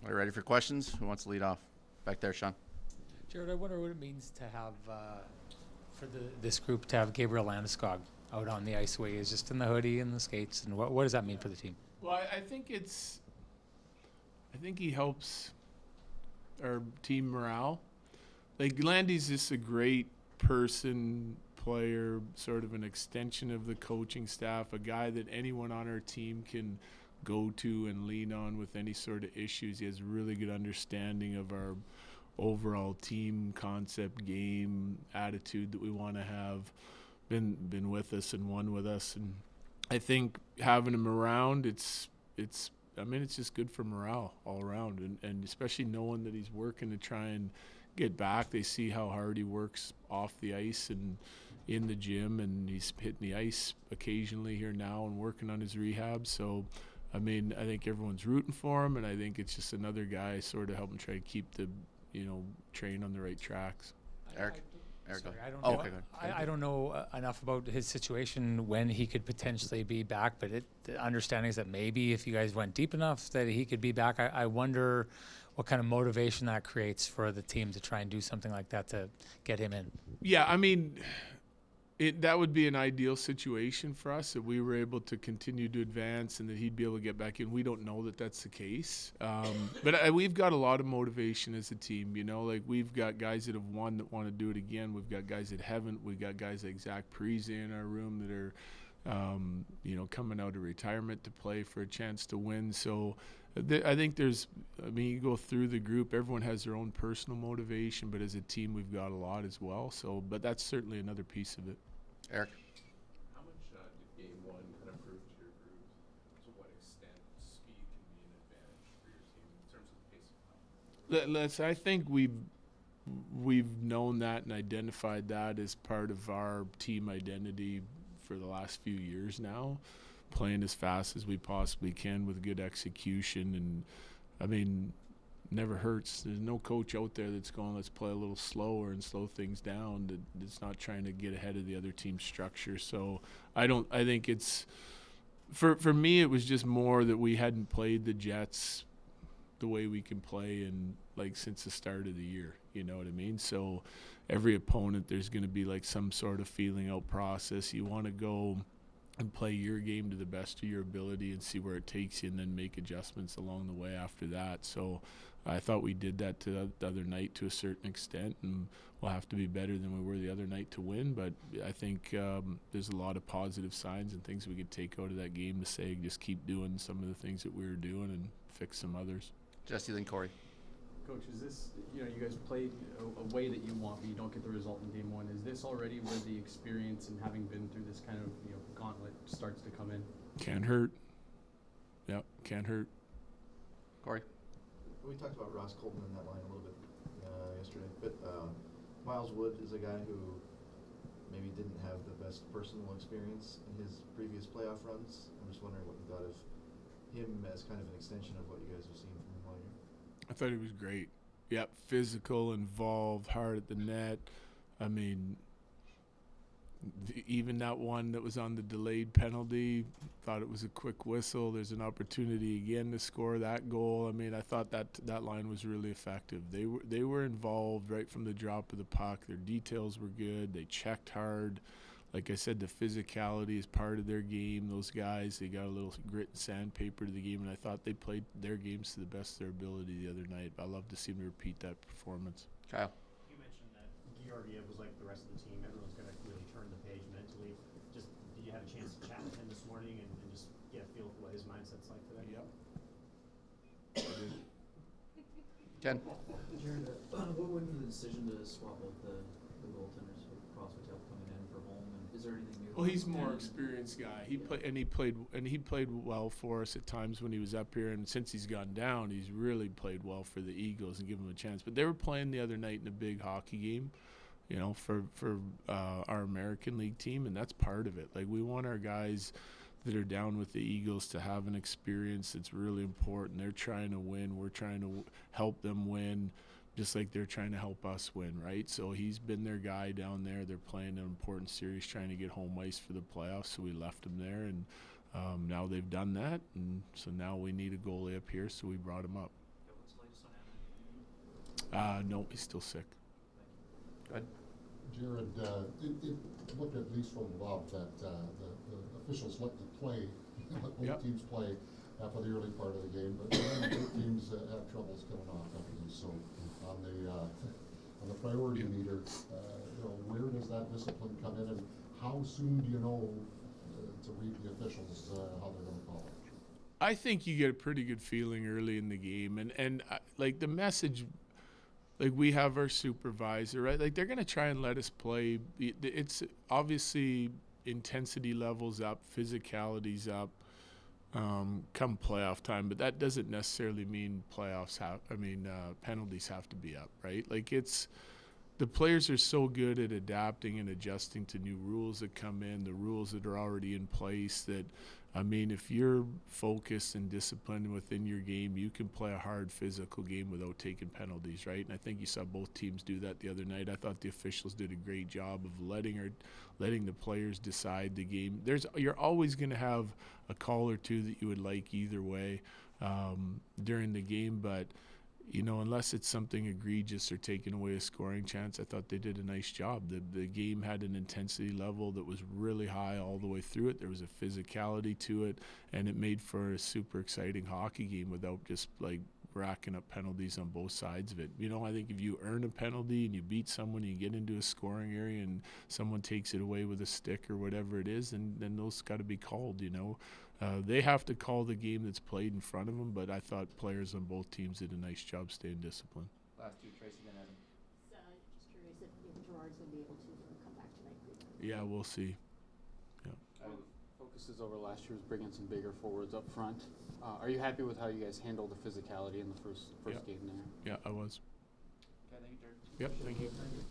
We're ready for questions. Who wants to lead off? Back there, Sean. Jared, I wonder what it means to have, for this group to have Gabriel Landeskog out on the ice the way he is, just in the hoodie and the skates, and what does that mean for the team? Well, I think he helps our team morale. Like, Landy's just a great person, player, sort of an extension of the coaching staff, a guy that anyone on our team can go to and lean on with any sort of issues. He has really good understanding of our overall team concept, game, attitude that we want to have. Been with us and won with us, and I think having him around, it's just good for morale all around, and especially knowing that he's working to try and get back. They see how hard he works off the ice and in the gym, and he's hitting the ice occasionally here now and working on his rehab. So, I think everyone's rooting for him, and I think it's just another guy sort of helping try to keep the, train on the right tracks. Eric? Sorry, I don't know enough about his situation when he could potentially be back, but the understanding is that maybe if you guys went deep enough that he could be back. I wonder what kind of motivation that creates for the team to try and do something like that to get him in. Yeah, that would be an ideal situation for us if we were able to continue to advance and that he'd be able to get back in. We don't know that that's the case. But we've got a lot of motivation as a team, Like, we've got guys that have won that want to do it again. We've got guys that haven't. We've got guys like Zach Parise in our room that are, coming out of retirement to play for a chance to win. So I think you go through the group, everyone has their own personal motivation, but as a team, we've got a lot as well. So, but that's certainly another piece of it. Eric? How much did Game 1 kind of prove to your group to what extent speed can be an advantage for your team in terms of the pace of play? I think we've known that and identified that as part of our team identity for the last few years now, playing as fast as we possibly can with good execution. And never hurts. There's no coach out there that's going, let's play a little slower and slow things down. That's not trying to get ahead of the other team's structure. So I think it's, for me, it was just more that we hadn't played the Jets the way we can play since the start of the year. You know what I mean? So every opponent, there's going to be some sort of feeling out process. You want to go and play your game to the best of your ability and see where it takes you and then make adjustments along the way after that. So I thought we did that the other night to a certain extent, and we'll have to be better than we were the other night to win. But I think there's a lot of positive signs and things we could take out of that game to say just keep doing some of the things that we were doing and fix some others. Jesse, then Corey. Coach, is this, you guys played a way that you want, but you don't get the result in Game 1. Is this already where the experience and having been through this kind of, gauntlet starts to come in? Can't hurt. Yep, can't hurt. Corey? We talked about Ross Colton in that line a little bit yesterday, but Miles Wood is a guy who maybe didn't have the best personal experience in his previous playoff runs. I'm just wondering what you thought of him as kind of an extension of what you guys have seen from him all year. I thought he was great. Yep, physical, involved, hard at the net. Even that one that was on the delayed penalty, thought it was a quick whistle. There's an opportunity again to score that goal. I thought that line was really effective. They were involved right from the drop of the puck. Their details were good. They checked hard. Like I said, the physicality is part of their game. Those guys, they got a little grit and sandpaper to the game, and I thought they played their games to the best of their ability the other night. I'd love to see them repeat that performance. Kyle? You mentioned that GEORGIEV was like the rest of the team. Everyone's going to really turn the page mentally. Just, did you have a chance to chat with him this morning and just get a feel for what his mindset's like today? Yep. Ken? Jared, what went into the decision to swap out the goaltenders with Crosswell coming in for home? And is there anything new? Well, he's a more experienced guy. He played well for us at times when he was up here, and since he's gone down, he's really played well for the Eagles and given him a chance. But they were playing the other night in a big hockey game, for our American League team, and that's part of it. We want our guys that are down with the Eagles to have an experience that's really important. They're trying to win. We're trying to help them win, just like they're trying to help us win, right? So he's been their guy down there. They're playing an important series, trying to get home ice for the playoffs, so we left him there. And now they've done that, and so now we need a goalie up here, so we brought him up. What's No, he's still sick. Go ahead. Jared, it looked at least from above that the officials let the play, let both Yep. teams play for the early part of the game, but then both teams have troubles coming off of it. So on the priority meter, where does that discipline come in, and how soon do you know to read the officials how they're going to call it? I think you get a pretty good feeling early in the game, and like the message, like we have our supervisor, right? Like they're gonna try and let us play. It's obviously intensity levels up, physicality's up, come playoff time, but that doesn't necessarily mean penalties have to be up, right? Like the players are so good at adapting and adjusting to new rules that come in, the rules that are already in place that, if you're focused and disciplined within your game, you can play a hard physical game without taking penalties, right? And I think you saw both teams do that the other night. I thought the officials did a great job of letting the players decide the game. You're always going to have a call or two that you would like either way during the game, but unless it's something egregious or taking away a scoring chance, I thought they did a nice job. The game had an intensity level that was really high all the way through it. There was a physicality to it, and it made for a super exciting hockey game without just like racking up penalties on both sides of it. I think if you earn a penalty and you beat someone, you get into a scoring area and someone takes it away with a stick or whatever it is, then those got to be called, They have to call the game that's played in front of them, but I thought players on both teams did a nice job staying disciplined. Last two, Tracy, then Evan. So just curious if Gerard's gonna be able to come back tonight. Yeah, we'll see. Focuses over last year was bringing some bigger forwards up front. Are you happy with how you guys handled the physicality in the first Yeah. game there? Yeah, I was. Okay, thank you, Jared. Yep, thank you. Thank you.